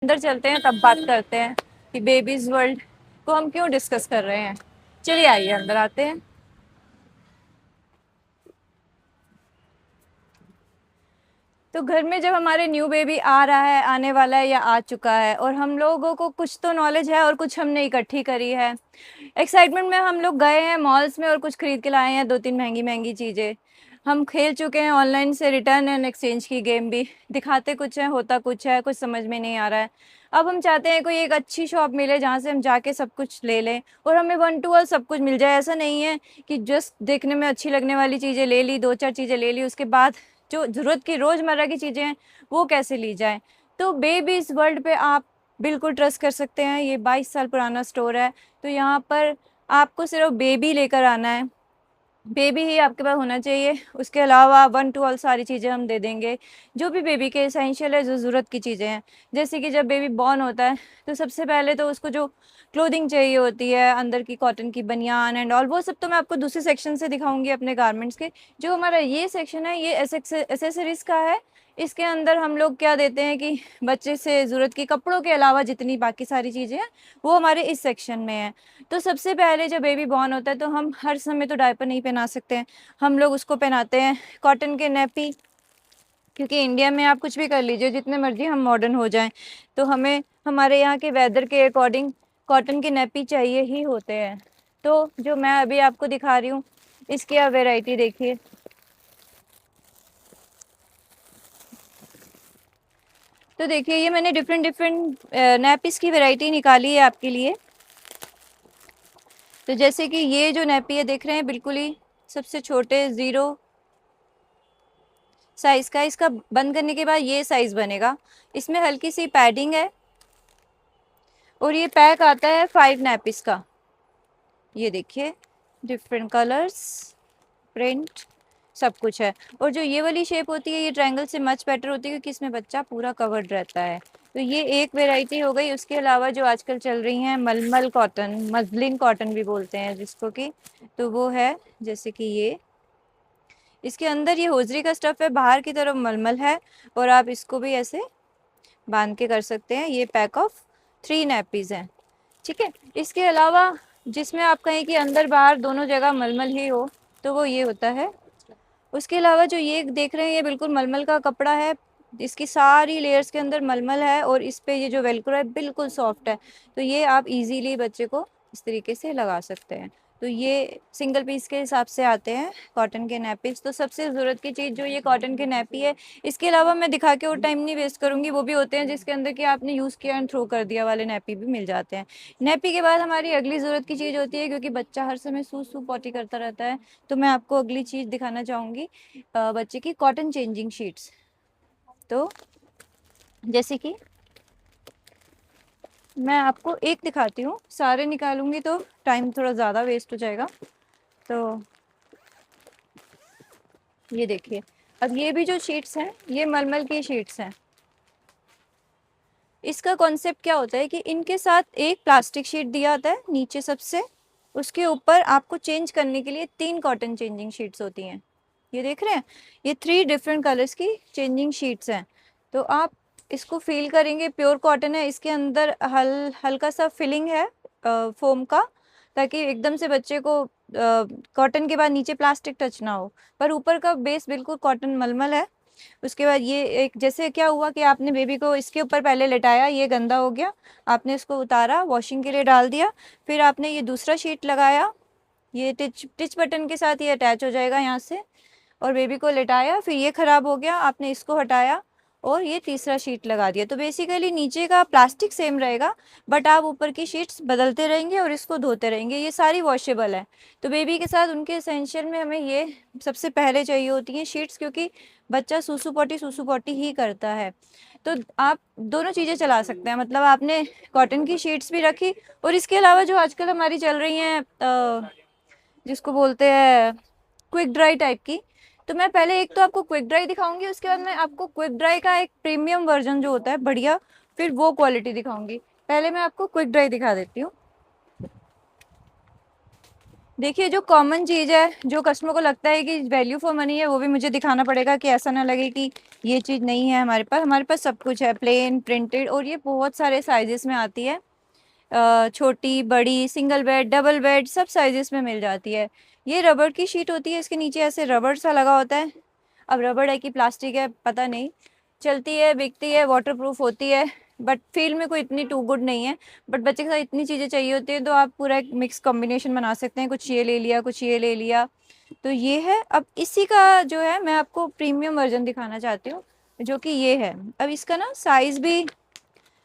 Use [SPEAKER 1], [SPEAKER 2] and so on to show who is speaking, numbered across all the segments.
[SPEAKER 1] अंदर चलते हैं, तब बात करते हैं कि बेबीज वर्ल्ड को हम क्यों डिस्कस कर रहे हैं। चलिए आइए अंदर आते हैं। तो घर में जब हमारे न्यू बेबी आ रहा है, आने वाला है या आ चुका है, और हम लोगों को कुछ तो नॉलेज है और कुछ हमने इकट्ठी करी है। एक्साइटमेंट में हम लोग गए हैं मॉल्स में और कुछ खरीद के लाए हैं, 2-3 महंगी महंगी चीज़ें। हम खेल चुके हैं ऑनलाइन से रिटर्न एंड एक्सचेंज की गेम भी। दिखाते कुछ है, होता कुछ है, कुछ समझ में नहीं आ रहा है। अब हम चाहते हैं कोई एक अच्छी शॉप मिले जहाँ से हम जाके सब कुछ ले लें और हमें 1 टू 1 सब कुछ मिल जाए। ऐसा नहीं है कि जस्ट देखने में अच्छी लगने वाली चीज़ें ले ली, 2-4 चीज़ें ले ली, उसके बाद जो ज़रूरत की रोज़मर्रा की चीज़ें हैं वो कैसे ली जाएँ। तो बेबीज़ वर्ल्ड पे आप बिल्कुल ट्रस्ट कर सकते हैं। ये 22 साल पुराना स्टोर है। तो यहाँ पर आपको सिर्फ बेबी लेकर आना है, बेबी ही आपके पास होना चाहिए। उसके अलावा 1 टू ऑल सारी चीज़ें हम दे देंगे, जो भी बेबी के एसेंशियल है, जो ज़रूरत की चीज़ें हैं। जैसे कि जब बेबी बॉर्न होता है तो सबसे पहले तो उसको जो क्लोथिंग चाहिए होती है, अंदर की कॉटन की बनियान एंड ऑल, वो सब तो मैं आपको दूसरे सेक्शन से दिखाऊंगी अपने गारमेंट्स के। जो हमारा ये सेक्शन है ये एसेसरीज का है। इसके अंदर हम लोग क्या देते हैं कि बच्चे से ज़रूरत की कपड़ों के अलावा जितनी बाकी सारी चीज़ें हैं वो हमारे इस सेक्शन में है। तो सबसे पहले जब बेबी बॉर्न होता है तो हम हर समय तो डायपर नहीं पहना सकते हैं, हम लोग उसको पहनाते हैं कॉटन के नैपी। क्योंकि इंडिया में आप कुछ भी कर लीजिए, जितने मर्जी हम मॉडर्न हो जाएं, तो हमें हमारे यहाँ के वेदर के अकॉर्डिंग कॉटन के नैपी चाहिए ही होते हैं। तो जो मैं अभी आपको दिखा रही हूँ, इसकी आप वेराइटी देखिए। तो देखिए ये मैंने डिफरेंट डिफरेंट नैपीस की वैरायटी निकाली है आपके लिए। तो जैसे कि ये जो नैपी है देख रहे हैं, बिल्कुल ही सबसे छोटे 0 साइज का। इसका बंद करने के बाद ये साइज बनेगा। इसमें हल्की सी पैडिंग है और ये पैक आता है 5 नैपीस का। ये देखिए डिफरेंट कलर्स, प्रिंट, सब कुछ है। और जो ये वाली शेप होती है ये ट्रायंगल से मच बेटर होती है क्योंकि इसमें बच्चा पूरा कवर्ड रहता है। तो ये एक वेराइटी हो गई। उसके अलावा जो आजकल चल रही हैं मलमल कॉटन, मजलिन कॉटन भी बोलते हैं जिसको कि, तो वो है जैसे कि ये, इसके अंदर ये होजरी का स्टफ है, बाहर की तरफ मलमल है और आप इसको भी ऐसे बांध के कर सकते हैं। ये पैक ऑफ 3 नैपीज हैं, ठीक है। इसके अलावा जिसमें आप कहें कि अंदर बाहर दोनों जगह मलमल ही हो, तो वो ये होता है। उसके अलावा जो ये देख रहे हैं ये बिल्कुल मलमल का कपड़ा है। इसकी सारी लेयर्स के अंदर मलमल है और इस पे ये जो वेलक्रो है बिल्कुल सॉफ्ट है। तो ये आप इजीली बच्चे को इस तरीके से लगा सकते हैं। तो ये सिंगल पीस के हिसाब से आते हैं कॉटन के नैपीज। तो सबसे ज़रूरत की चीज़ जो ये कॉटन के नैपी है। इसके अलावा मैं दिखा के और टाइम नहीं वेस्ट करूँगी, वो भी होते हैं जिसके अंदर कि आपने यूज़ किया एंड थ्रो कर दिया वाले नैपी भी मिल जाते हैं। नैपी के बाद हमारी अगली ज़रूरत की चीज़ होती है, क्योंकि बच्चा हर समय सू सू पॉटी करता रहता है, तो मैं आपको अगली चीज़ दिखाना चाहूँगी, बच्चे की कॉटन चेंजिंग शीट्स। तो जैसे कि मैं आपको एक दिखाती हूँ, सारे निकालूंगी तो टाइम थोड़ा ज़्यादा वेस्ट हो जाएगा। तो ये देखिए, अब ये भी जो शीट्स हैं ये मलमल की शीट्स हैं। इसका कॉन्सेप्ट क्या होता है कि इनके साथ एक प्लास्टिक शीट दिया होता है नीचे सबसे, उसके ऊपर आपको चेंज करने के लिए 3 कॉटन चेंजिंग शीट्स होती हैं। ये देख रहे हैं, ये 3 डिफरेंट कलर्स की चेंजिंग शीट्स हैं। तो आप इसको फील करेंगे, प्योर कॉटन है, इसके अंदर हल्का सा फिलिंग है फोम का, ताकि एकदम से बच्चे को कॉटन के बाद नीचे प्लास्टिक टच ना हो, पर ऊपर का बेस बिल्कुल कॉटन मलमल है। उसके बाद ये एक, जैसे क्या हुआ कि आपने बेबी को इसके ऊपर पहले लेटाया, ये गंदा हो गया, आपने इसको उतारा, वॉशिंग के लिए डाल दिया, फिर आपने ये दूसरा शीट लगाया, ये टिच बटन के साथ ये अटैच हो जाएगा यहाँ से, और बेबी को लेटाया, फिर ये ख़राब हो गया, आपने इसको हटाया और ये तीसरा शीट लगा दिया। तो बेसिकली नीचे का प्लास्टिक सेम रहेगा, बट आप ऊपर की शीट्स बदलते रहेंगे और इसको धोते रहेंगे। ये सारी वॉशेबल है। तो बेबी के साथ उनके एसेंशियल में हमें ये सबसे पहले चाहिए होती हैं शीट्स, क्योंकि बच्चा सूसू पोटी ही करता है। तो आप दोनों चीज़ें चला सकते हैं, मतलब आपने कॉटन की शीट्स भी रखी, और इसके अलावा जो आजकल हमारी चल रही हैं जिसको बोलते हैं क्विक ड्राई टाइप की, तो मैं पहले एक तो आपको क्विक ड्राई दिखाऊंगी, उसके बाद मैं आपको क्विक ड्राई का एक प्रीमियम वर्जन जो होता है बढ़िया, फिर वो क्वालिटी दिखाऊंगी। पहले मैं आपको क्विक ड्राई दिखा देती हूँ। देखिए, जो कॉमन चीज़ है, जो कस्टमर को लगता है कि वैल्यू फॉर मनी है, वो भी मुझे दिखाना पड़ेगा कि ऐसा ना लगे कि ये चीज़ नहीं है हमारे पास। हमारे पास सब कुछ है, प्लेन, प्रिंटेड, और ये बहुत सारे साइज़ेस में आती है। छोटी, बड़ी, सिंगल बेड, डबल बेड, सब साइज़ेस में मिल जाती है। ये रबड़ की शीट होती है, इसके नीचे ऐसे रबड़ सा लगा होता है। अब रबड़ है कि प्लास्टिक है पता नहीं। चलती है, बिकती है, वाटरप्रूफ होती है, बट फील में कोई इतनी टू गुड नहीं है। बट बच्चे के साथ इतनी चीज़ें चाहिए होती हैं, तो आप पूरा एक मिक्स कॉम्बिनेशन बना सकते हैं। कुछ ये ले लिया, कुछ ये ले लिया, तो ये है। अब इसी का जो है, मैं आपको प्रीमियम वर्ज़न दिखाना चाहती हूँ, जो कि ये है। अब इसका ना साइज़ भी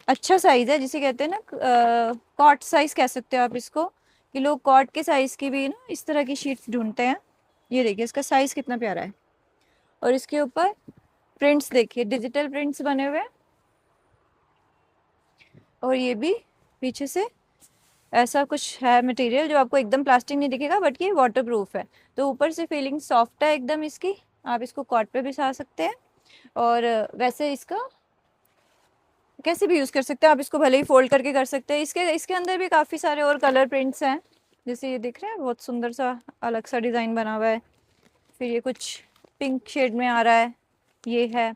[SPEAKER 1] अच्छा साइज़ है, जिसे कहते हैं ना कॉट साइज़ कह सकते हो आप इसको, कि लोग कॉट के साइज़ की भी ना इस तरह की शीट्स ढूँढते हैं। ये देखिए इसका साइज़ कितना प्यारा है, और इसके ऊपर प्रिंट्स देखिए, डिजिटल प्रिंट्स बने हुए हैं। और ये भी पीछे से ऐसा कुछ है मटेरियल, जो आपको एकदम प्लास्टिक नहीं दिखेगा, बट ये वाटरप्रूफ है। तो ऊपर से फीलिंग सॉफ्ट है एकदम इसकी। आप इसको कॉट पे भी सा सकते हैं, और वैसे इसका कैसे भी यूज़ कर सकते हैं आप। इसको भले ही फोल्ड करके कर सकते हैं। इसके इसके अंदर भी काफ़ी सारे और कलर प्रिंट्स हैं, जैसे ये दिख रहे हैं, बहुत सुंदर सा अलग सा डिज़ाइन बना हुआ है। फिर ये कुछ पिंक शेड में आ रहा है, ये है।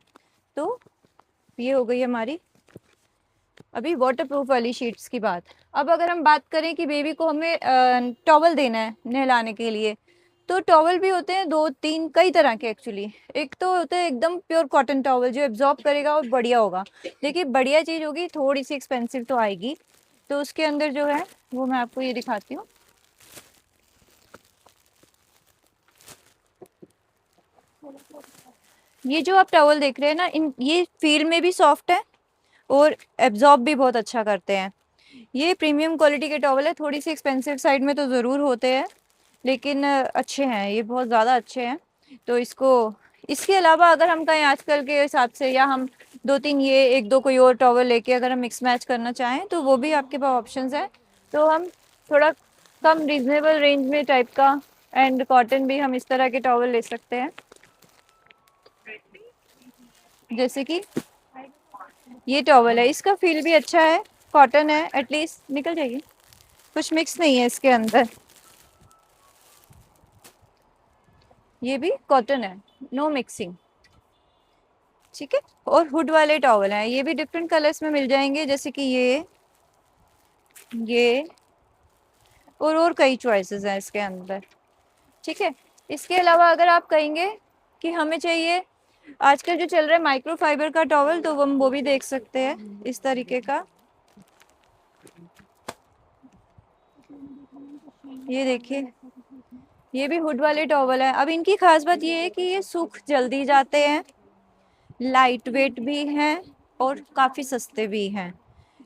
[SPEAKER 1] तो ये हो गई हमारी अभी वाटरप्रूफ वाली शीट्स की बात। अब अगर हम बात करें कि बेबी को हमें टॉवल देना है नहलाने के लिए, तो टॉवल भी होते हैं 2-3 कई तरह के एक्चुअली। एक तो होता है एकदम प्योर कॉटन टॉवल, जो एब्जॉर्ब करेगा और बढ़िया होगा। देखिए, बढ़िया चीज़ होगी, थोड़ी सी एक्सपेंसिव तो आएगी। तो उसके अंदर जो है वो मैं आपको ये दिखाती हूँ। ये जो आप टॉवल देख रहे हैं ना, इन ये फील में भी सॉफ्ट है और एब्जॉर्ब भी बहुत अच्छा करते हैं। ये प्रीमियम क्वालिटी के टॉवल है, थोड़ी सी एक्सपेंसिव साइड में तो ज़रूर होते हैं, लेकिन अच्छे हैं, ये बहुत ज़्यादा अच्छे हैं। तो इसको, इसके अलावा अगर हम कहें आजकल के हिसाब से, या हम 2-3 ये 1-2 कोई और टॉवल लेके अगर हम मिक्स मैच करना चाहें, तो वो भी आपके पास ऑप्शंस हैं। तो हम थोड़ा कम रीजनेबल रेंज में टाइप का, एंड कॉटन भी हम इस तरह के टॉवल ले सकते हैं, जैसे कि ये टॉवल है। इसका फील भी अच्छा है, कॉटन है, एटलीस्ट निकल जाएगी, कुछ मिक्स नहीं है इसके अंदर। ये भी कॉटन है, नो मिक्सिंग, ठीक है। और हुड वाले टॉवल हैं, ये भी डिफरेंट कलर्स में मिल जाएंगे, जैसे कि ये और कई चॉइसेस हैं इसके अंदर, ठीक है। इसके अलावा अगर आप कहेंगे कि हमें चाहिए आजकल जो चल रहा है माइक्रो फाइबर का टॉवल, तो हम वो भी देख सकते हैं इस तरीके का। ये देखिए, ये भी हुड वाले टॉवल है। अब इनकी खास बात ये है कि ये सूख जल्दी जाते हैं, लाइट वेट भी हैं, और काफ़ी सस्ते भी हैं।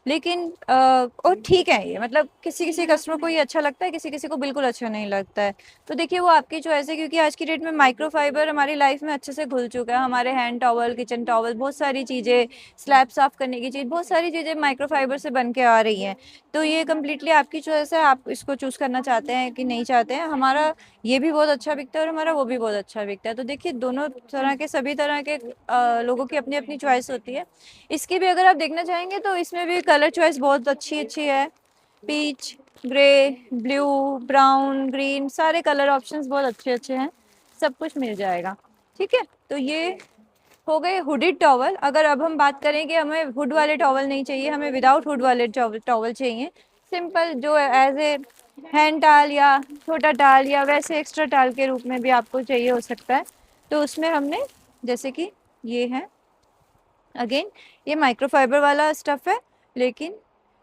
[SPEAKER 1] लेकिन और ठीक है ये, मतलब किसी किसी कस्टमर को ये अच्छा लगता है, किसी किसी को बिल्कुल अच्छा नहीं लगता है। तो देखिए, वो आपकी चॉइस है, क्योंकि आज की डेट में माइक्रोफाइबर हमारी लाइफ में अच्छे से घुल चुका है। हमारे हैंड टॉवल, किचन टॉवल, बहुत सारी चीज़ें, स्लैब साफ करने की चीज़, बहुत सारी चीज़ें माइक्रोफाइबर से बन के आ रही हैं। तो ये कम्प्लीटली आपकी चॉइस है, आप इसको चूज़ करना चाहते हैं कि नहीं चाहते हैं। हमारा ये भी बहुत अच्छा बिकता है, और हमारा वो भी बहुत अच्छा बिकता है। तो देखिए, दोनों तरह के, सभी तरह के लोगों की अपनी अपनी चॉइस होती है। इसकी भी अगर आप देखना चाहेंगे, तो इसमें भी कलर चॉइस बहुत अच्छी अच्छी है। Peach, grey, blue, brown, green, सारे कलर ऑप्शंस बहुत अच्छे अच्छे हैं, सब कुछ मिल जाएगा, ठीक है। तो ये हो गए हुडेड टॉवल। अगर अब हम बात करें कि हमें हुड वाले टॉवल नहीं चाहिए, हमें विदाउट हुड वाले टॉवल चाहिए, सिंपल, जो एज ए हैंड टाल या छोटा टाल या वैसे एक्स्ट्रा टाल के रूप में भी आपको चाहिए हो सकता है, तो उसमें हमने, जैसे कि ये है, अगेन ये माइक्रोफाइबर वाला स्टफ़ है, लेकिन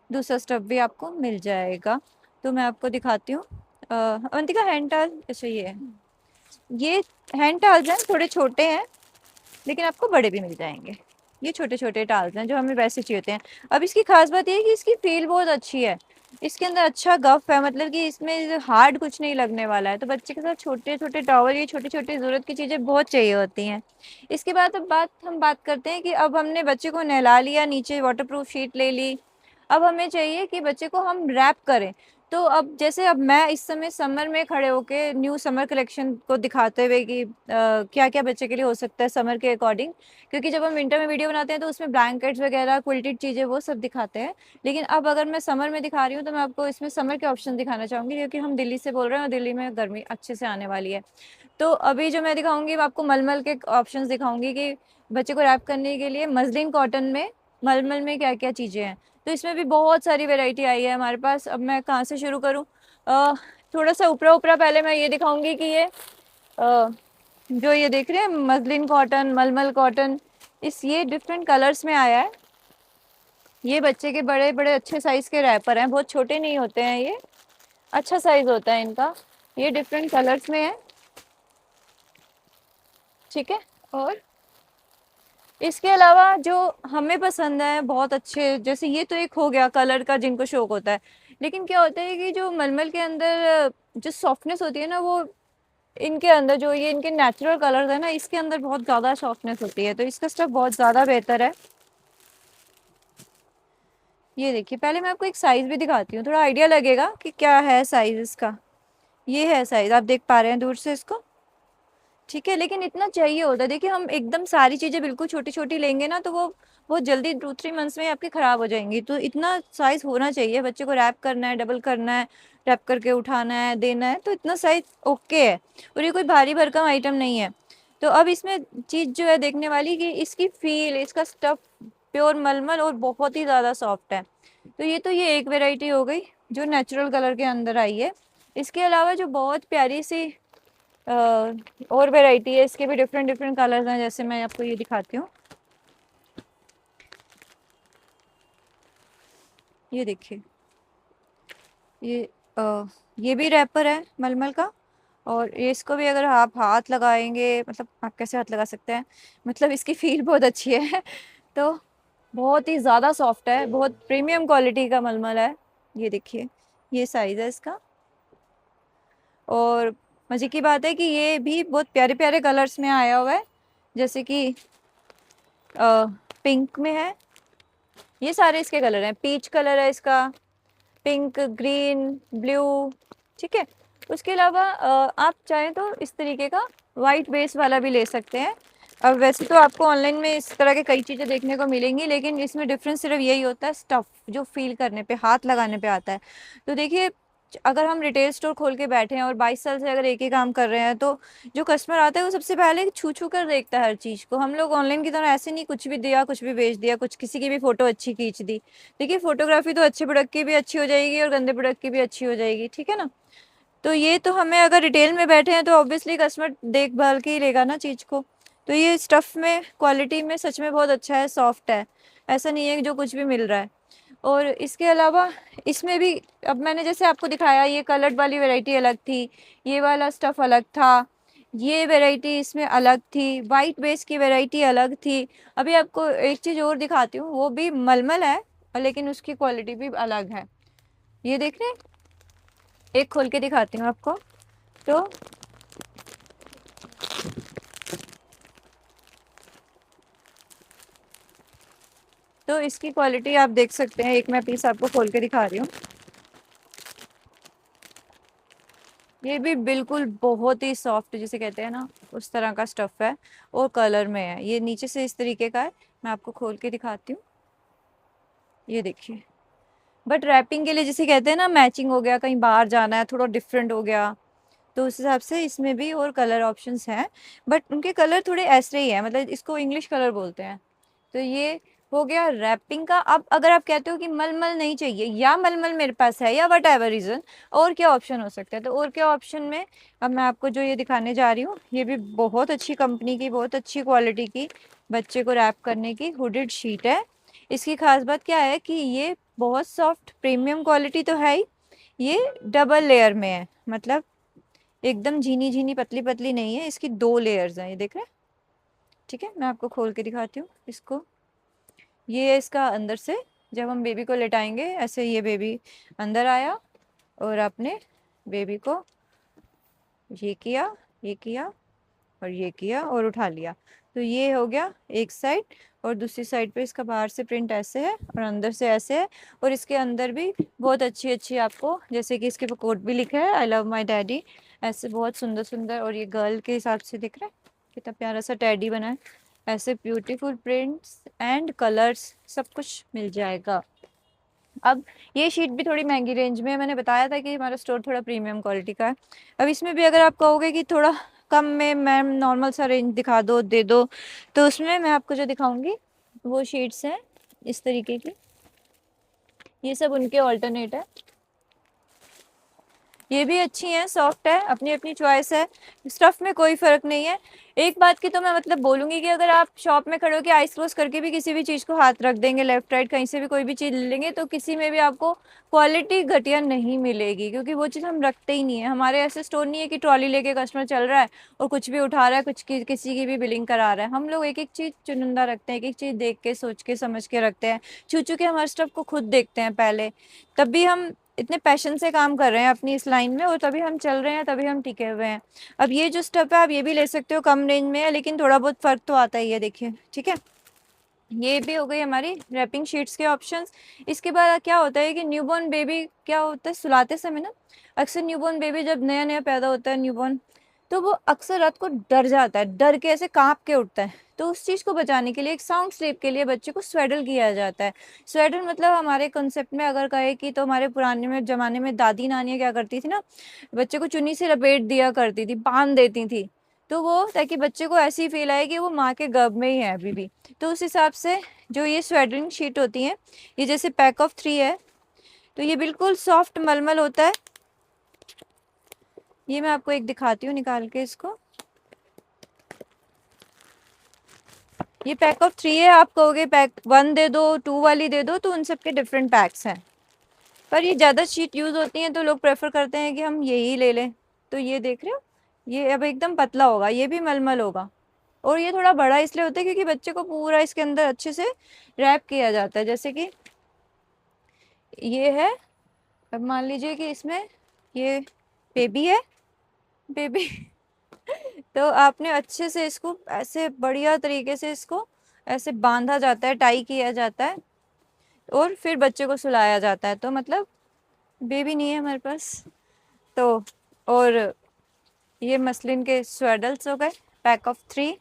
[SPEAKER 1] दूसरा स्टफ़ भी आपको मिल जाएगा। तो मैं आपको दिखाती हूँ। अवंतिका, हैंड टाल, अच्छा ये हैंड टाल्स हैं, थोड़े छोटे हैं, लेकिन आपको बड़े भी मिल जाएंगे। ये छोटे छोटे टाल्स हैं जो हमें वैसे चाहिए होते हैं। अब इसकी खास बात ये है कि इसकी फील बहुत अच्छी है, इसके अंदर अच्छा गफ है, मतलब कि इसमें हार्ड कुछ नहीं लगने वाला है। तो बच्चे के साथ छोटे छोटे टॉवल, ये छोटी छोटी ज़रूरत की चीज़ें बहुत चाहिए होती हैं। इसके बाद अब हम बात करते हैं कि अब हमने बच्चे को नहला लिया, नीचे वाटरप्रूफ शीट ले ली, अब हमें चाहिए कि बच्चे को हम रैप करें। तो अब जैसे अब मैं इस समय समर में खड़े होके न्यू समर कलेक्शन को दिखाते हुए कि क्या-क्या बच्चे के लिए हो सकता है समर के अकॉर्डिंग, क्योंकि जब हम विंटर में वीडियो बनाते हैं तो उसमें ब्लैंकेट्स वगैरह, क्विल्टेड चीज़ें वो सब दिखाते हैं। लेकिन अब अगर मैं समर में दिखा रही हूँ तो मैं आपको इसमें समर के ऑप्शन दिखाना चाहूँगी, क्योंकि हम दिल्ली से बोल रहे हैं और दिल्ली में गर्मी अच्छे से आने वाली है। तो अभी जो मैं दिखाऊँगी मैं आपको मलमल के ऑप्शंस दिखाऊँगी कि बच्चे को रैप करने के लिए मसलिन कॉटन में, मलमल में क्या-क्या चीज़ें हैं। तो इसमें भी बहुत सारी वैरायटी आई है हमारे पास। अब मैं कहाँ से शुरू करूँ? अ, थोड़ा-सा ऊपरा-ऊपरा पहले मैं ये दिखाऊँगी कि जो ये देख रहे हैं मसलिन कॉटन, मलमल कॉटन, ये डिफरेंट कलर्स में आया है। ये बच्चे के बड़े-बड़े अच्छे साइज़ के रैपर हैं, बहुत छोटे नहीं होते हैं ये, अच्छा साइज़ होता है इनका। ये डिफरेंट कलर्स में है, ठीक है? और इसके अलावा जो हमें पसंद है बहुत अच्छे, जैसे ये तो एक हो गया कलर का जिनको शौक होता है। लेकिन क्या होता है कि जो मलमल के अंदर जो सॉफ्टनेस होती है ना, वो इनके अंदर जो ये इनके नेचुरल कलर्स है ना, इसके अंदर बहुत ज़्यादा सॉफ्टनेस होती है, तो इसका स्टफ बहुत ज़्यादा बेहतर है। ये देखिए, पहले मैं आपको एक साइज़ भी दिखाती हूँ, थोड़ा आइडिया लगेगा कि क्या है साइज़ इसका। ये है साइज़, आप देख पा रहे हैं दूर से इसको? ठीक है, लेकिन इतना चाहिए होता है। देखिए हम एकदम सारी चीज़ें बिल्कुल छोटी-छोटी लेंगे ना तो वो बहुत जल्दी 2-3 मंथ्स में आपकी ख़राब हो जाएँगी। तो इतना साइज़ होना चाहिए, बच्चे को रैप करना है, डबल करना है, रैप करके उठाना है, देना है, तो इतना साइज़ ओके है और ये कोई भारी-भरकम आइटम नहीं है। तो अब इसमें चीज़ जो है देखने वाली कि इसकी फ़ील, इसका स्टफ़ प्योर मलमल और बहुत ही ज़्यादा सॉफ्ट है। तो ये एक वैराइटी हो गई, जो नेचुरल कलर के अंदर आई है। इसके अलावा जो बहुत प्यारी-सी अ, और वैरायटी है, इसके भी डिफरेंट डिफरेंट कलर्स हैं, जैसे मैं आपको ये दिखाती हूँ। ये देखिए, ये ये भी रैपर है मलमल का, और ये इसको भी अगर आप हाथ लगाएंगे, मतलब आप कैसे हाथ लगा सकते हैं, मतलब इसकी फील बहुत अच्छी है तो बहुत ही ज़्यादा सॉफ्ट है, बहुत प्रीमियम क्वालिटी का मलमल है। ये देखिए, ये साइज़ है इसका। और मज़े की बात है कि ये भी बहुत प्यारे प्यारे कलर्स में आया हुआ है, जैसे कि पिंक में है, ये सारे इसके कलर हैं। पीच कलर है इसका, पिंक, ग्रीन, ब्लू, ठीक है? उसके अलावा आप चाहें तो इस तरीके का व्हाइट बेस वाला भी ले सकते हैं। अब वैसे तो आपको ऑनलाइन में इस तरह के कई चीज़ें देखने को मिलेंगी, लेकिन इसमें डिफ़रेंस सिर्फ़ यही होता है स्टफ़, जो फ़ील करने पे, हाथ लगाने पे आता है। तो देखिए, अगर हम रिटेल स्टोर खोल के बैठे हैं और 22 साल से अगर एक ही काम कर रहे हैं, तो जो कस्टमर आता है वो सबसे पहले छू-छू कर देखता है हर चीज़ को। हम लोग ऑनलाइन की तरह ऐसे नहीं कुछ भी दिया, कुछ भी बेच दिया, कुछ किसी की भी फ़ोटो अच्छी खींच दी। देखिए, फ़ोटोग्राफ़ी तो अच्छे प्रोडक्ट की भी अच्छी हो जाएगी और गंदे प्रोडक्ट की भी अच्छी हो जाएगी, ठीक है ना? तो ये तो हमें, अगर रिटेल में बैठे हैं तो ऑब्वियसली कस्टमर देख-भाल के ही लेगा ना चीज़ को। तो ये स्टफ़ में, क्वालिटी में सच में बहुत अच्छा है, सॉफ्ट है। ऐसा नहीं है कि जो कुछ भी मिल रहा है। और इसके अलावा इसमें भी, अब मैंने जैसे आपको दिखाया, ये कलर्ड वाली वैरायटी अलग थी, ये वाला स्टफ़ अलग था, ये वैरायटी इसमें अलग थी, व्हाइट बेस की वैरायटी अलग थी। अभी आपको एक चीज़ और दिखाती हूँ, वो भी मलमल है, लेकिन उसकी क्वालिटी भी अलग है। ये देख रहे हैं? एक खोल के दिखाती हूँ आपको। तो इसकी क्वालिटी आप देख सकते हैं, एक मैं पीस आपको खोल के दिखा रही हूँ। ये भी बिल्कुल बहुत ही सॉफ्ट, जिसे कहते हैं ना, उस तरह का स्टफ़ है और कलर में है। ये नीचे से इस तरीके का है, मैं आपको खोल के दिखाती हूँ। ये देखिए, बट रैपिंग के लिए जिसे कहते हैं ना, मैचिंग हो गया, कहीं बाहर जाना है, थोड़ा डिफरेंट हो गया, तो उस हिसाब से इसमें भी और कलर ऑप्शंस हैं, बट उनके कलर थोड़े ऐसे ही हैं, मतलब इसको इंग्लिश कलर बोलते हैं। तो ये हो गया रैपिंग का। अब अगर आप कहते हो कि मलमल नहीं चाहिए, या मलमल मेरे पास है, या व्हाटएवर रीज़न, और क्या ऑप्शन हो सकता है? तो और क्या ऑप्शन में अब मैं आपको जो ये दिखाने जा रही हूँ, ये भी बहुत अच्छी कंपनी की, बहुत अच्छी क्वालिटी की बच्चे को रैप करने की हुडेड शीट है। इसकी ख़ास बात क्या है कि ये बहुत सॉफ्ट प्रीमियम क्वालिटी तो है ही, ये डबल लेयर में है, मतलब एकदम झीनी-झीनी, पतली-पतली नहीं है, इसकी 2 लेयर्स हैं, ये देख रहे हैं? ठीक है, मैं आपको खोल के दिखाती हूँ इसको। ये है इसका अंदर से, जब हम बेबी को लेटाएँगे, ऐसे ये बेबी अंदर आया और आपने बेबी को ये किया और ये किया और उठा लिया। तो ये हो गया एक साइड, और दूसरी साइड पे इसका बाहर से प्रिंट ऐसे है और अंदर से ऐसे है। और इसके अंदर भी बहुत अच्छी अच्छी आपको, जैसे कि इसके ऊपर कोट भी लिखा है आई लव माई डैडी, ऐसे बहुत सुंदर सुंदर। और ये गर्ल के हिसाब से दिख रहा है, कितना प्यारा सा टैडी बना है। ऐसे ब्यूटीफुल प्रिंट्स एंड कलर्स सब कुछ मिल जाएगा। अब ये शीट भी थोड़ी महंगी रेंज में है, मैंने बताया था कि हमारा स्टोर थोड़ा प्रीमियम क्वालिटी का है। अब इसमें भी अगर आप कहोगे कि थोड़ा कम में मैम नॉर्मल सा रेंज दिखा दो, दे दो, तो उसमें मैं आपको जो दिखाऊंगी वो शीट्स हैं इस तरीके की। ये सब उनके ऑल्टरनेट है, ये भी अच्छी है, सॉफ्ट है, अपनी अपनी चॉइस है, स्टफ में कोई फर्क नहीं है। एक बात की तो मैं मतलब बोलूंगी कि अगर आप शॉप में खड़े होकर आइस क्लोज करके भी किसी भी चीज को हाथ रख देंगे, लेफ्ट राइट कहीं से भी कोई भी चीज ले लेंगे, तो किसी में भी आपको क्वालिटी घटिया नहीं मिलेगी, क्योंकि वो चीज हम रखते ही नहीं है। हमारे ऐसे स्टोर नहीं है कि ट्रॉली लेके कस्टमर चल रहा है और कुछ भी उठा रहा है, किसी की भी बिलिंग करा रहा है। हम लोग एक एक चीज चुनिंदा रखते हैं, एक एक चीज देख के सोच के समझ के रखते हैं, छू छू के हमारे स्टफ को खुद देखते हैं पहले, तब भी हम इतने पैशन से काम कर रहे हैं अपनी इस लाइन में, और तभी हम चल रहे हैं, तभी हम टिके हुए हैं। अब ये जो स्टफ है आप ये भी ले सकते हो, कम रेंज में है, लेकिन थोड़ा बहुत फर्क तो आता ही है, देखिए ठीक है। ये भी हो गई हमारी रैपिंग शीट्स के ऑप्शंस। इसके बाद क्या होता है कि न्यूबॉर्न बेबी क्या होता है, सुलाते समय ना अक्सर न्यूबॉर्न बेबी जब नया नया पैदा होता है न्यूबॉर्न, तो वो अक्सर रात को डर जाता है, डर के ऐसे कांप के उठता है। तो उस चीज को बचाने के लिए एक साउंड स्लीप के लिए बच्चे को स्वेडल किया जाता है। स्वेडल मतलब हमारे कॉन्सेप्ट में अगर कहे कि, तो हमारे पुराने में जमाने में दादी नानियाँ क्या करती थी ना, बच्चे को चुन्नी से लपेट दिया करती थी, बांध देती थी, तो वो ताकि बच्चे को ऐसी फील आए कि वो माँ के गर्भ में ही है अभी भी। तो उस हिसाब से जो ये स्वेडलिंग शीट होती है, ये जैसे पैक ऑफ 3 है, तो ये बिल्कुल सॉफ्ट मलमल होता है। ये मैं आपको एक दिखाती हूँ निकाल के इसको। ये पैक ऑफ 3 है, आप कहोगे पैक 1 दे दो, 2 वाली दे दो, तो उन सब के डिफरेंट पैक्स हैं, पर ये ज़्यादा शीट यूज़ होती हैं तो लोग प्रेफर करते हैं कि हम यही ले लें। तो ये देख रहे हो, ये अब एकदम पतला होगा, ये भी मलमल होगा, और ये थोड़ा बड़ा इसलिए होता है क्योंकि बच्चे को पूरा इसके अंदर अच्छे से रैप किया जाता है। जैसे कि ये है, अब मान लीजिए कि इसमें ये बेबी है, बेबी तो आपने अच्छे से इसको ऐसे बढ़िया तरीके से इसको ऐसे बांधा जाता है, टाई किया जाता है, और फिर बच्चे को सुलाया जाता है। तो मतलब बेबी नहीं है हमारे पास तो। और ये मसलिन के स्वेडल्स हो गए पैक ऑफ 3,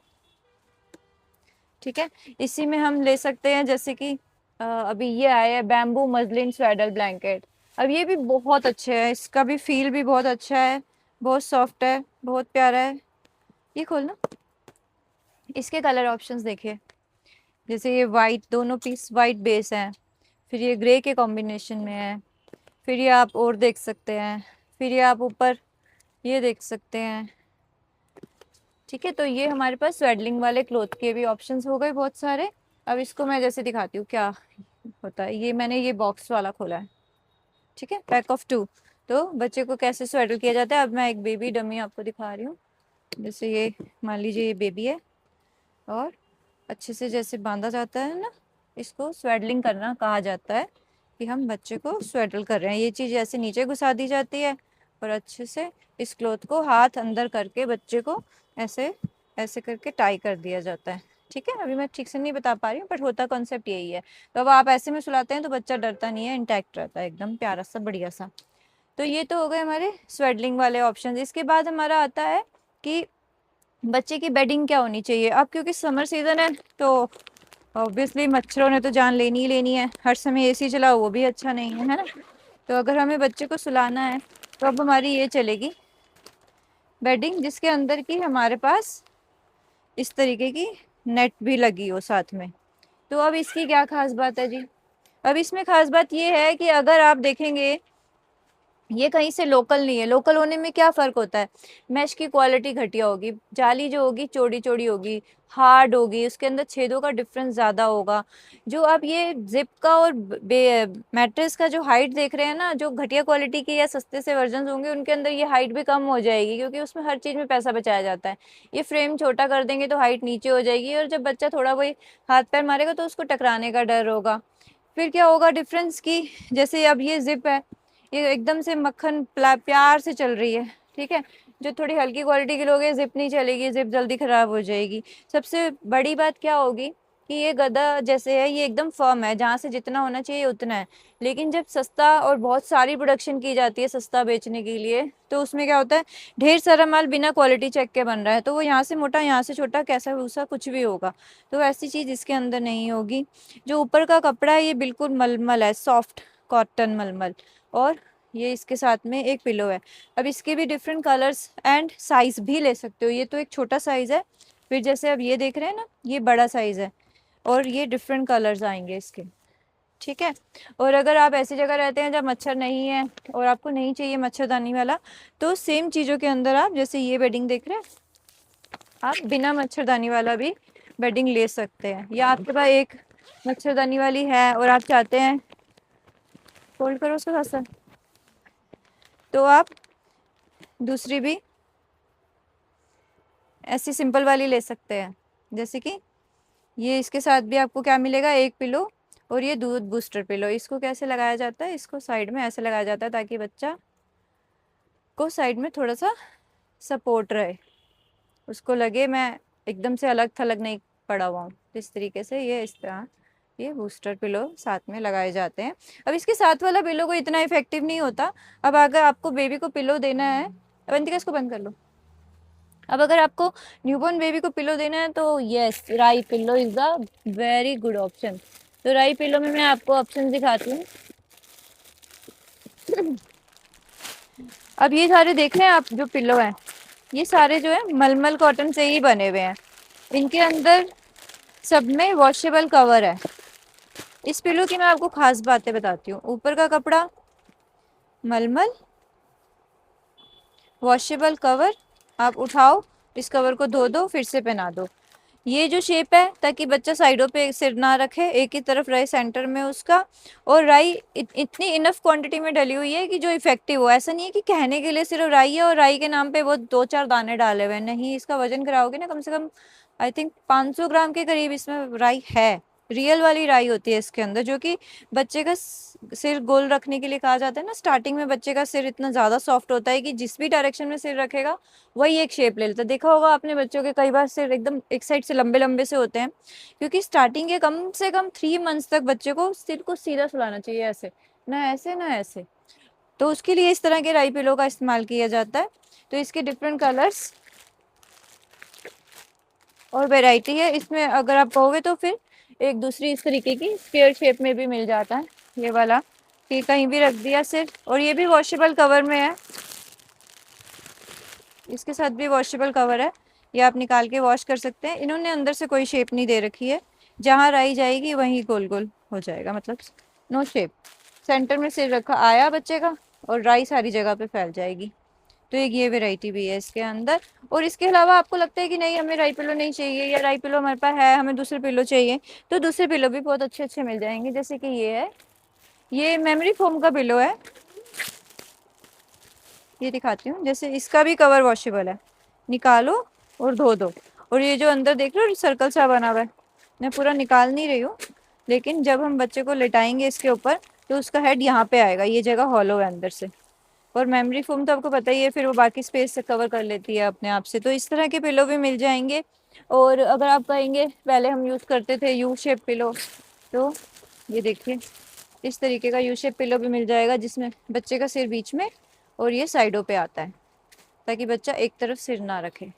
[SPEAKER 1] ठीक है। इसी में हम ले सकते हैं जैसे कि अभी ये आया है बैम्बू मसलिन स्वेडल ब्लैंकेट। अब ये भी बहुत अच्छे है, इसका भी फील भी बहुत अच्छा है, बहुत सॉफ्ट है, बहुत प्यारा है। ये खोलना, इसके कलर ऑप्शंस देखिए, जैसे ये वाइट, दोनों पीस वाइट बेस है, फिर ये ग्रे के कॉम्बिनेशन में है, फिर ये आप और देख सकते हैं, फिर ये आप ऊपर ये देख सकते हैं, ठीक है। तो ये हमारे पास स्वेडलिंग वाले क्लोथ के भी ऑप्शंस हो गए बहुत सारे। अब इसको मैं जैसे दिखाती हूँ क्या होता है। ये मैंने ये बॉक्स वाला खोला है, ठीक है, पैक ऑफ 2। तो बच्चे को कैसे स्वेडल किया जाता है, अब मैं एक बेबी डमी आपको दिखा रही हूँ। जैसे ये मान लीजिए ये बेबी है, और अच्छे से जैसे बांधा जाता है ना, इसको स्वेडलिंग करना कहा जाता है, कि हम बच्चे को स्वेडल कर रहे हैं। ये चीज़ ऐसे नीचे घुसा दी जाती है, और अच्छे से इस क्लोथ को हाथ अंदर करके बच्चे को ऐसे ऐसे करके टाई कर दिया जाता है, ठीक है। अभी मैं ठीक से नहीं बता पा रही हूँ, बट होता कॉन्सेप्ट यही है। तो अब आप ऐसे में सुलाते हैं तो बच्चा डरता नहीं है, इंटैक्ट रहता है एकदम प्यारा सा बढ़िया सा। तो ये तो हो गए हमारे स्वेडलिंग वाले ऑप्शन। इसके बाद हमारा आता है कि बच्चे की बेडिंग क्या होनी चाहिए। अब क्योंकि समर सीजन है तो ऑब्वियसली मच्छरों ने तो जान लेनी ही लेनी है, हर समय एसी चलाओ वो भी अच्छा नहीं है, है ना। तो अगर हमें बच्चे को सुलाना है तो अब हमारी ये चलेगी बेडिंग, जिसके अंदर की हमारे पास इस तरीके की नेट भी लगी हो साथ में। तो अब इसकी क्या खास बात है जी, अब इसमें खास बात ये है कि अगर आप देखेंगे ये कहीं से लोकल नहीं है। लोकल होने में क्या फ़र्क होता है, मैश की क्वालिटी घटिया होगी, जाली जो होगी चौड़ी चौड़ी होगी, हार्ड होगी, उसके अंदर छेदों का डिफरेंस ज़्यादा होगा। जो आप ये जिप का और मैट्रेस का जो हाइट देख रहे हैं ना, जो घटिया क्वालिटी की या सस्ते से वर्जन होंगे उनके अंदर ये हाइट भी कम हो जाएगी, क्योंकि उसमें हर चीज़ में पैसा बचाया जाता है। ये फ्रेम छोटा कर देंगे तो हाइट नीचे हो जाएगी, और जब बच्चा थोड़ा वही हाथ पैर मारेगा तो उसको टकराने का डर होगा। फिर क्या होगा डिफरेंस की, जैसे अब ये जिप है, ये एकदम से मक्खन प्यार से चल रही है, ठीक है। जो थोड़ी हल्की क्वालिटी के लोग हैं जिप नहीं चलेगी, जिप जल्दी खराब हो जाएगी। सबसे बड़ी बात क्या होगी कि ये गदा जैसे है, ये एकदम फर्म है, जहाँ से जितना होना चाहिए उतना है। लेकिन जब सस्ता और बहुत सारी प्रोडक्शन की जाती है सस्ता बेचने के लिए, तो उसमें क्या होता है, ढेर सारा माल बिना क्वालिटी चेक के बन रहा है, तो वो यहाँ से मोटा यहाँ से छोटा कैसा भूसा कुछ भी होगा। तो ऐसी चीज़ इसके अंदर नहीं होगी। जो ऊपर का कपड़ा है ये बिल्कुल मलमल है, सॉफ्ट कॉटन मलमल। और ये इसके साथ में एक पिलो है। अब इसके भी डिफरेंट कलर्स एंड साइज भी ले सकते हो। ये तो एक छोटा साइज है, फिर जैसे अब ये देख रहे हैं ना, ये बड़ा साइज है, और ये डिफरेंट कलर्स आएंगे इसके। ठीक है। और अगर आप ऐसी जगह रहते हैं जहाँ मच्छर नहीं है और आपको नहीं चाहिए मच्छरदानी वाला, तो सेम चीज़ों के अंदर आप जैसे ये बेडिंग देख रहे हैं, आप बिना मच्छरदानी वाला भी बेडिंग ले सकते हैं। या आपके पास एक मच्छरदानी वाली है और आप चाहते हैं, फोल्ड करो उसको थोड़ा सा, तो आप दूसरी भी ऐसी सिंपल वाली ले सकते हैं। जैसे कि ये इसके साथ भी आपको क्या मिलेगा, एक पिलो और ये दूध बूस्टर पिलो। इसको कैसे लगाया जाता है, इसको साइड में ऐसे लगाया जाता है ताकि बच्चा को साइड में थोड़ा सा सपोर्ट रहे, उसको लगे मैं एकदम से अलग थलग नहीं पड़ा हुआ हूँ। इस तरीके से ये इस तरह ये बूस्टर पिलो साथ में लगाए जाते हैं। अब इसके साथ वाला पिलो को इतना इफेक्टिव नहीं होता। अब अगर आपको बेबी को पिलो देना है, अवंतिका इसको बंद कर लो। अब अगर आपको न्यूबॉर्न बेबी को पिलो देना है तो यस, राई pillow is the very good option. तो राई पिलो में मैं आपको ऑप्शन दिखाती हूँ। अब ये सारे देख रहे हैं आप जो पिलो हैं, ये सारे जो है मलमल कॉटन से ही बने हुए हैं। इनके अंदर सब में वॉशेबल कवर है। इस पिलो की मैं आपको खास बातें बताती हूँ। ऊपर का कपड़ा मलमल, वॉशेबल कवर, आप उठाओ इस कवर को धो दो फिर से पहना दो। ये जो शेप है ताकि बच्चा साइडों पे सिर ना रखे, एक ही तरफ रहे सेंटर में उसका। और राई इतनी इनफ क्वांटिटी में डली हुई है कि जो इफेक्टिव हो। ऐसा नहीं है कि कहने के लिए सिर्फ राई है और राई के नाम पे वो 2-4 दाने डाले हुए हैं, नहीं। इसका वजन कराओगे ना, कम से कम आई थिंक 500 ग्राम के करीब इसमें राई है। रियल वाली राई होती है इसके अंदर, जो कि बच्चे का सिर गोल रखने के लिए कहा जाता है ना। स्टार्टिंग में बच्चे का सिर इतना ज्यादा सॉफ्ट होता है कि जिस भी डायरेक्शन में सिर रखेगा वही एक शेप ले लेता है। देखा होगा आपने बच्चों के कई बार सिर एकदम एक साइड से लंबे लंबे से होते हैं, क्योंकि स्टार्टिंग के कम से कम 3 मंथ्स तक बच्चे को सिर को सीधा सुलाना चाहिए, ऐसे ना ऐसे ना ऐसे। तो उसके लिए इस तरह के राई पिलो का इस्तेमाल किया जाता है। तो इसके डिफरेंट कलर्स और वेराइटी है इसमें। अगर आप कहोगे तो फिर एक दूसरी इस तरीके की स्क्वायर शेप में भी मिल जाता है, ये वाला कि कहीं भी रख दिया सिर्फ। और ये भी वॉशेबल कवर में है, इसके साथ भी वॉशेबल कवर है, ये आप निकाल के वॉश कर सकते हैं। इन्होंने अंदर से कोई शेप नहीं दे रखी है, जहाँ राई जाएगी वहीं गोल गोल हो जाएगा, मतलब नो शेप। सेंटर में सिर रखा आया बच्चे का और राई सारी जगह पे फैल जाएगी। तो एक ये वेराइटी भी है इसके अंदर। और इसके अलावा आपको लगता है कि नहीं हमें राई पिलो नहीं चाहिए, या राई पिलो हमारे पास है हमें दूसरे पिलो चाहिए, तो दूसरे पिलो भी बहुत अच्छे अच्छे मिल जाएंगे। जैसे कि ये है, ये मेमोरी फोम का पिलो है, ये दिखाती हूँ। जैसे इसका भी कवर वॉशेबल है, निकालो और धो दो। और ये जो अंदर देख रहे हो सर्कल सा बना हुआ है, मैं पूरा निकाल नहीं रही हूँ, लेकिन जब हम बच्चे को लेटाएंगे इसके ऊपर तो उसका हेड यहाँ पे आएगा, ये जगह हॉलो है अंदर से। और मेमोरी फोम तो आपको पता ही है, फिर वो बाकी स्पेस से कवर कर लेती है अपने आप से। तो इस तरह के पिलो भी मिल जाएंगे। और अगर आप कहेंगे पहले हम यूज़ करते थे यू शेप पिलो, तो ये देखिए इस तरीके का यू शेप पिलो भी मिल जाएगा, जिसमें बच्चे का सिर बीच में और ये साइडों पे आता है, ताकि बच्चा एक तरफ सिर ना रखे।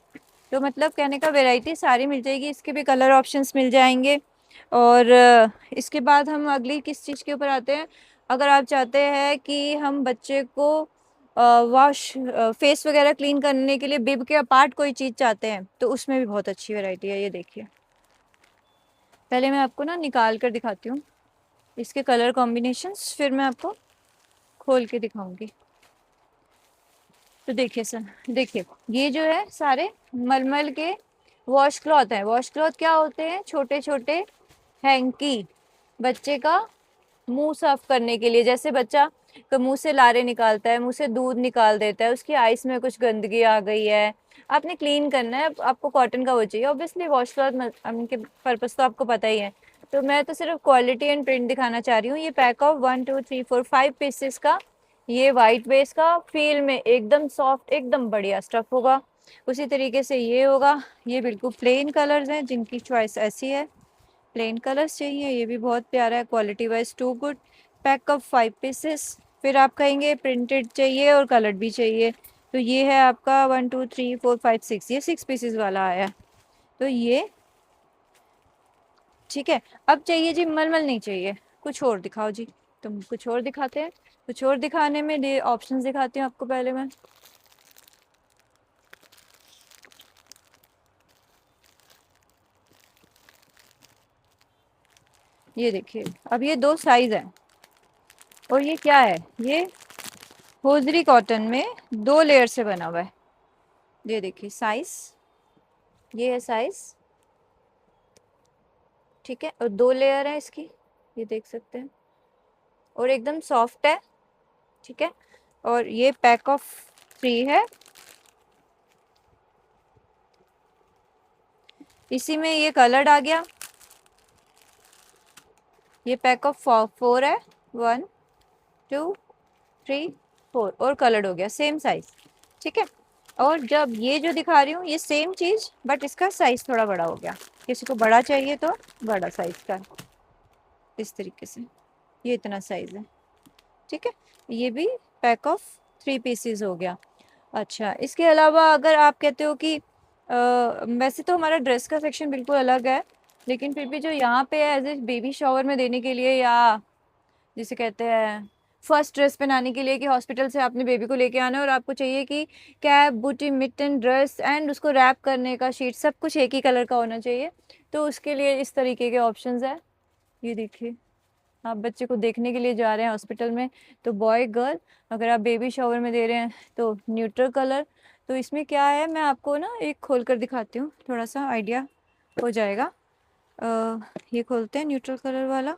[SPEAKER 1] तो मतलब कहने का वैरायटी सारी मिल जाएगी, इसके भी कलर ऑप्शंस मिल जाएंगे। और इसके बाद हम अगली किस चीज़ के ऊपर आते हैं। अगर आप चाहते हैं कि हम बच्चे को वॉश फेस वगैरह क्लीन करने के लिए बिब के अपार्ट कोई चीज़ चाहते हैं, तो उसमें भी बहुत अच्छी वैरायटी है। ये देखिए, पहले मैं आपको ना निकाल कर दिखाती हूँ इसके कलर कॉम्बिनेशंस, फिर मैं आपको खोल के दिखाऊंगी। तो देखिए सर, देखिए ये जो है सारे मलमल के वॉश क्लॉथ है। वॉश क्लॉथ क्या होते हैं, छोटे छोटे हैंकी, बच्चे का मुंह साफ करने के लिए। जैसे बच्चा का मुंह से लारे निकालता है, मुंह से दूध निकाल देता है, उसकी आइस में कुछ गंदगी आ गई है, आपने क्लीन करना है, आपको कॉटन का वो चाहिए। ऑब्वियसली वॉश क्लॉथ के पर्पज तो आपको पता ही है। तो मैं तो सिर्फ क्वालिटी एंड प्रिंट दिखाना चाह रही हूँ। ये पैक ऑफ 1 2 3 4 5 पीसेस का, ये वाइट बेस का, फील में एकदम सॉफ्ट एकदम बढ़िया स्टफ होगा। उसी तरीके से ये होगा, ये बिल्कुल प्लेन कलर्स हैं जिनकी चॉइस ऐसी है। प्लेन कलर्स चाहिए, ये भी बहुत प्यारा है, quality wise too good. Pack of 5 pieces. फिर आप कहेंगे प्रिंटेड चाहिए और कलर्ड भी चाहिए, तो ये है आपका 1 2 3 4 5 6, ये 6 पीसेस वाला आया है। तो ये ठीक है। अब चाहिए जी मलमल, नहीं चाहिए, कुछ और दिखाओ जी। तुम कुछ और दिखाते हैं, कुछ और दिखाने में ऑप्शंस दिखाती हूँ आपको पहले मैं। ये देखिए, अब ये 2 साइज है, और ये क्या है, ये होजरी कॉटन में 2 लेयर से बना हुआ है। ये देखिए साइज, ये है साइज, ठीक है, और 2 लेयर है इसकी, ये देख सकते हैं, और एकदम सॉफ्ट है, ठीक है। और ये पैक ऑफ 3 है। इसी में ये कलर्ड आ गया, ये पैक ऑफ 4 है, 1 2 3 4, और कलर्ड हो गया, सेम साइज, ठीक है। और जब ये जो दिखा रही हूँ ये सेम चीज, बट इसका साइज थोड़ा बड़ा हो गया, किसी को बड़ा चाहिए तो बड़ा साइज का, इस तरीके से, ये इतना साइज है, ठीक है। ये भी पैक ऑफ 3 पीसेस हो गया। अच्छा, इसके अलावा अगर आप कहते हो कि वैसे तो हमारा ड्रेस का सेक्शन बिल्कुल अलग है, लेकिन फिर भी जो यहाँ पे है एज ए बेबी शावर में देने के लिए, या जिसे कहते हैं फर्स्ट ड्रेस पहनाने के लिए, कि हॉस्पिटल से आपने बेबी को लेके आना है और आपको चाहिए कि कैप, बूटी, मिटन, ड्रेस एंड उसको रैप करने का शीट सब कुछ एक ही कलर का होना चाहिए, तो उसके लिए इस तरीके के ऑप्शंस है। ये देखिए, आप बच्चे को देखने के लिए जा रहे हैं हॉस्पिटल में, तो बॉय गर्ल, अगर आप बेबी शावर में दे रहे हैं तो न्यूट्रल कलर। तो इसमें क्या है, मैं आपको ना एक खोल कर दिखाती हूँ, थोड़ा सा आइडिया हो जाएगा। ये खोलते हैं न्यूट्रल कलर वाला।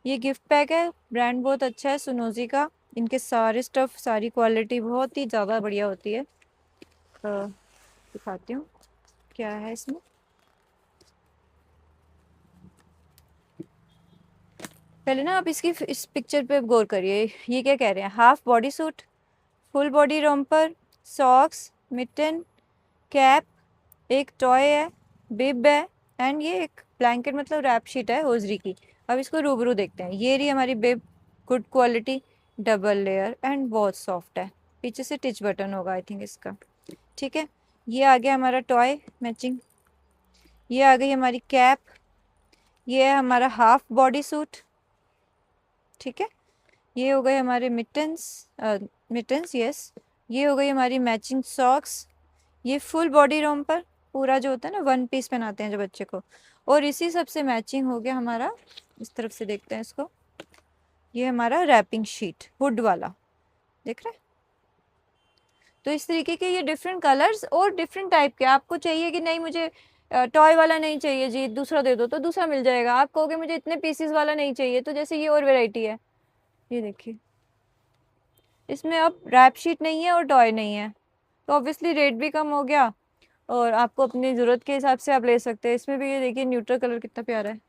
[SPEAKER 1] ये गिफ्ट पैक है, ब्रांड बहुत अच्छा है सुनोजी का, इनके सारे स्टफ, सारी क्वालिटी बहुत ही ज़्यादा बढ़िया होती है। दिखाती हूँ क्या है इसमें। पहले ना आप इसकी इस पिक्चर पे गौर करिए, ये क्या कह रहे हैं, half body suit, full body romper, socks, mitten, cap, एक टॉय है, बिब है, एंड ये एक ब्लैंकेट मतलब रैप शीट है होजरी की। अब इसको रूबरू देखते हैं। ये रही हमारी bib, good quality, double layer and बहुत सॉफ्ट है, पीछे से टिच बटन होगा आई थिंक इसका, ठीक है। ये आ गया हमारा टॉय मैचिंग, ये आ गई हमारी कैप, ये है हमारा हाफ बॉडी सूट, ठीक है। ये हो गए हमारे मिटन्स, मिटन्स यस, ये हो गई हमारी मैचिंग सॉक्स, ये फुल बॉडी रोम्पर, पूरा जो होता है ना 1 पीस पहनाते हैं जो बच्चे को, और इसी सबसे मैचिंग हो गया हमारा, इस तरफ से देखते हैं इसको, ये हमारा रैपिंग शीट हुड वाला, देख रहे हैं। तो इस तरीके के ये डिफरेंट कलर्स और डिफरेंट टाइप के, आपको चाहिए कि नहीं मुझे टॉय वाला नहीं चाहिए जी, दूसरा दे दो तो दूसरा मिल जाएगा। आप कहोगे मुझे इतने पीसेस वाला नहीं चाहिए, तो जैसे ये और वेराइटी है, ये देखिए, इसमें अब रैप शीट नहीं है और टॉय नहीं है, तो ऑब्वियसली रेट भी कम हो गया, और आपको अपनी ज़रूरत के हिसाब से आप ले सकते हैं। इसमें भी ये देखिए न्यूट्रल कलर कितना प्यारा है।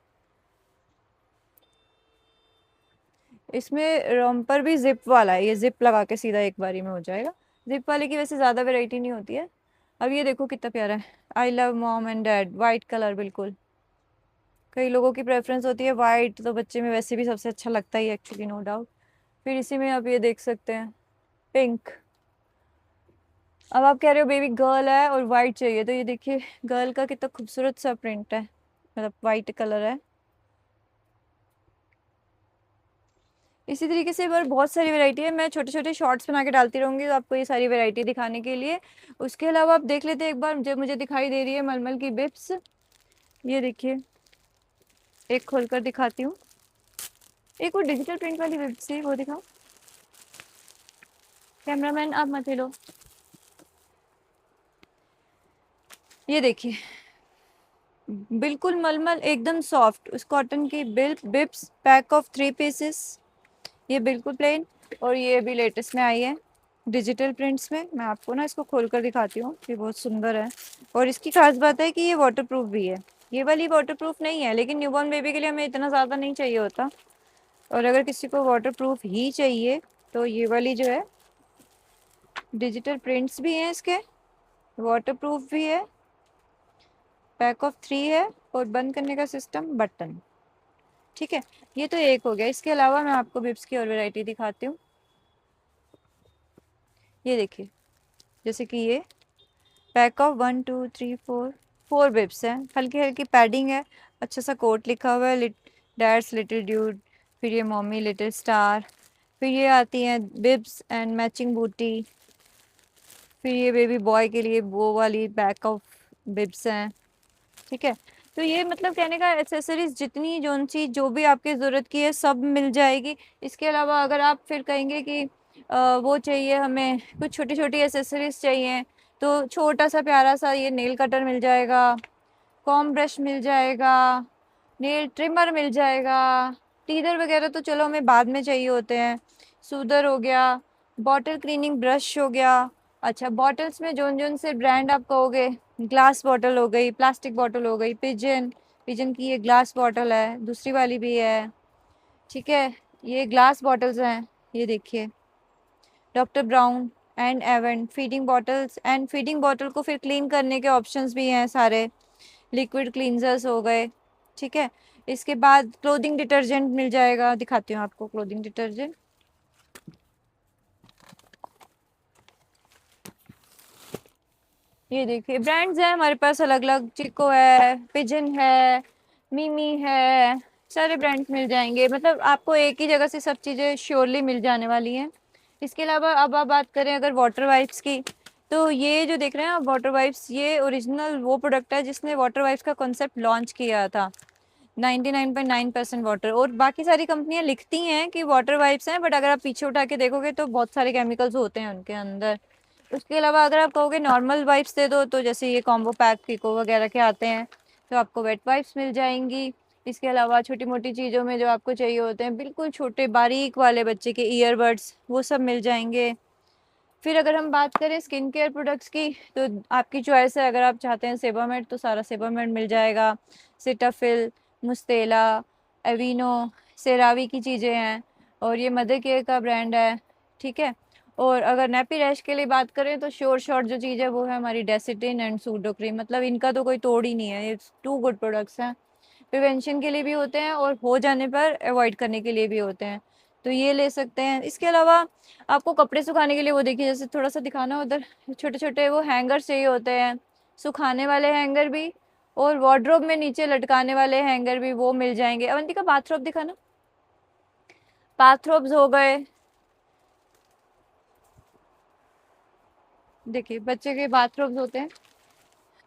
[SPEAKER 1] इसमें रॉम्पर भी जिप वाला है, ये जिप लगा के सीधा एक बारी में हो जाएगा। जिप वाले की वैसे ज़्यादा वैरायटी नहीं होती है। अब ये देखो कितना प्यारा है, I love mom and dad, white colour बिल्कुल। कई लोगों की प्रेफरेंस होती है वाइट, तो बच्चे में वैसे भी सबसे अच्छा लगता ही एक्चुअली, नो डाउट। फिर इसी में आप ये देख सकते हैं पिंक। अब आप कह रहे हो बेबी गर्ल है और वाइट चाहिए, तो ये देखिए गर्ल का कितना खूबसूरत सा प्रिंट है, मतलब वाइट कलर है। इसी तरीके से और बहुत सारी वैरायटी है, मैं छोटे छोटे शॉर्ट्स बना के डालती रहूँगी तो आपको ये सारी वैरायटी दिखाने के लिए। उसके अलावा आप देख लेते हैं एक बार, जो मुझे दिखाई दे रही है मलमल की बिप्स, ये देखिए, एक खोलकर दिखाती हूँ। एक वो डिजिटल प्रिंट वाली बिप्स है, वो दिखाओ कैमरामैन, आप मत लो। ये देखिए बिल्कुल मलमल एकदम सॉफ्ट, उस कॉटन की बिप्स, पैक ऑफ 3 पीसेस, ये बिल्कुल प्लेन। और ये भी लेटेस्ट में आई है डिजिटल प्रिंट्स में, मैं आपको ना इसको खोल कर दिखाती हूँ, ये बहुत सुंदर है। और इसकी खास बात है कि ये वाटरप्रूफ भी है, ये वाली वाटरप्रूफ नहीं है, लेकिन न्यूबॉर्न बेबी के लिए हमें इतना ज़्यादा नहीं चाहिए होता, और अगर किसी को वाटरप्रूफ ही चाहिए तो ये वाली जो है, डिजिटल प्रिंट्स भी हैं इसके, वाटरप्रूफ भी है, पैक ऑफ 3 है, और बंद करने का सिस्टम बटन। ठीक है, ये तो एक हो गया। इसके अलावा मैं आपको बिब्स की और वैरायटी दिखाती हूँ। ये देखिए, जैसे कि ये पैक ऑफ 1 2 3 4 बिब्स हैं, हल्की हल्की पैडिंग है, अच्छा सा कोट लिखा हुआ है, डैड्स लिटिल ड्यूड, फिर ये मॉमी लिटिल स्टार, फिर ये आती हैं बिब्स एंड मैचिंग बूटी, फिर ये बेबी बॉय के लिए वो वाली बैक ऑफ बिब्स हैं। ठीक है, तो ये मतलब कहने का एक्सेसरीज जितनी जोन सी जो भी आपकी ज़रूरत की है सब मिल जाएगी। इसके अलावा अगर आप फिर कहेंगे कि वो चाहिए हमें कुछ छोटी छोटी एक्सेसरीज चाहिए, तो छोटा सा प्यारा सा ये नेल कटर मिल जाएगा, कॉम ब्रश मिल जाएगा, नेल ट्रिमर मिल जाएगा। टीदर वगैरह तो चलो हमें बाद में चाहिए होते हैं। सूदर हो गया, बॉटल क्लीनिंग ब्रश हो गया। अच्छा, बॉटल्स में जोन जोन से ब्रांड आप कहोगे, ग्लास बॉटल हो गई, प्लास्टिक बॉटल हो गई, पिजन, पिजन की ये ग्लास बॉटल है, दूसरी वाली भी है। ठीक है, ये ग्लास बॉटल्स हैं, ये देखिए doctor Brown and Avent feeding bottles, and feeding bottle को फिर क्लीन करने के ऑप्शंस भी हैं सारे, लिक्विड क्लींजर्स हो गए। ठीक है, इसके बाद क्लोथिंग डिटर्जेंट मिल जाएगा, दिखाती हूँ आपको क्लोथिंग डिटर्जेंट। ये देखिए ब्रांड्स हैं हमारे पास अलग अलग, चिको है, पिजन है, मिमी है, सारे ब्रांड्स मिल जाएंगे। मतलब आपको एक ही जगह से सब चीज़ें श्योरली मिल जाने वाली हैं। इसके अलावा अब आप बात करें अगर वाटर वाइप्स की, तो ये जो देख रहे हैं आप वाटर वाइप्स, ये ओरिजिनल वो प्रोडक्ट है जिसने वाटर वाइप्स का कॉन्सेप्ट लॉन्च किया था। 99.9% वाटर, और बाकी सारी कंपनियां लिखती हैं कि वाटर वाइप्स हैं, बट अगर आप पीछे उठा के देखोगे तो बहुत सारे केमिकल्स होते हैं उनके अंदर। उसके अलावा अगर आप कहोगे नॉर्मल वाइप्स दे दो, तो जैसे ये कॉम्बो पैक पिको वगैरह के आते हैं, तो आपको वेट वाइप्स मिल जाएंगी। इसके अलावा छोटी मोटी चीज़ों में जो आपको चाहिए होते हैं, बिल्कुल छोटे बारीक वाले बच्चे के ईयरबड्स, वो सब मिल जाएंगे। फिर अगर हम बात करें स्किन केयर प्रोडक्ट्स की, तो आपकी चॉइस है, अगर आप चाहते हैं सेबामेड तो सारा सेबामेड मिल जाएगा, सिटाफिल, मुस्तेला, एविनो, सेरावी की चीज़ें हैं, और ये मदर केयर का ब्रांड है। ठीक है, और अगर नेपी रैश के लिए बात करें तो श्योर शॉर्ट जो चीज़ है वो है हमारी डेसिटिन एंड सूडो क्रीम, मतलब इनका तो कोई तोड़ ही नहीं है, ये टू गुड प्रोडक्ट्स हैं। प्रिवेंशन के लिए भी होते हैं और हो जाने पर अवॉइड करने के लिए भी होते हैं, तो ये ले सकते हैं। इसके अलावा आपको कपड़े सुखाने के लिए वो देखिए, जैसे थोड़ा सा दिखाना उधर, छोटे छोटे वो हैंगर चाहिए होते हैं, सुखाने वाले हैंगर भी, और वार्डरोब में नीचे लटकाने वाले हैंगर भी, वो मिल जाएंगे। अवंतिका बाथरोब दिखाना, बाथरोब्स हो गए, देखिए बच्चे के बाथरोब्स होते हैं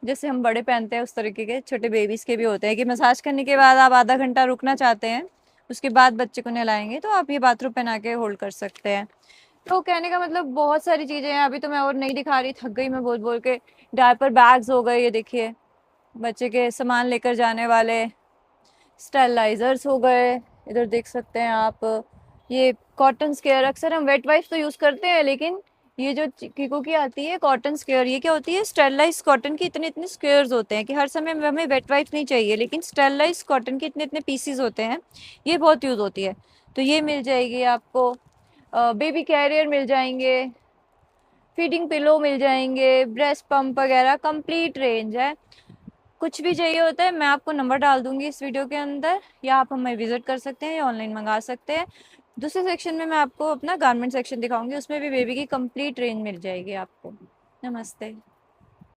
[SPEAKER 1] जैसे हम बड़े पहनते हैं, उस तरीके के छोटे बेबीज के भी होते हैं कि मसाज करने के बाद आप आधा घंटा रुकना चाहते हैं, उसके बाद बच्चे को नहलाएंगे, तो आप ये बाथरूम पहना के होल्ड कर सकते हैं। तो कहने का मतलब बहुत सारी चीज़ें हैं, अभी तो मैं और नहीं दिखा रही, थक गई मैं बोल बोल के। डायपर बैग्स हो गए, ये देखिए बच्चे के सामान लेकर जाने वाले, स्टेरलाइजर्स हो गए, इधर देख सकते हैं आप, ये कॉटन स्केयर, अक्सर हम वेट वाइप्स तो यूज़ करते हैं, लेकिन ये जो किको की आती है कॉटन स्केयर, ये क्या होती है, स्टेरलाइज कॉटन की इतने इतने स्क्वेयर्स होते हैं कि हर समय में हमें वेट वाइप्स नहीं चाहिए, लेकिन स्टेरलाइज कॉटन के इतने इतने पीसीज होते हैं, ये बहुत यूज़ होती है, तो ये मिल जाएगी आपको। बेबी कैरियर मिल जाएंगे, फीडिंग पिलो मिल जाएंगे, ब्रेस्ट पंप वगैरह, कंप्लीट रेंज है। कुछ भी चाहिए होता है मैं आपको नंबर डाल दूंगी इस वीडियो के अंदर, या आप हमें विजिट कर सकते हैं या ऑनलाइन मंगा सकते हैं। दूसरे सेक्शन में मैं आपको अपना गारमेंट सेक्शन दिखाऊंगी, उसमें भी बेबी की कंप्लीट रेंज मिल जाएगी आपको। नमस्ते।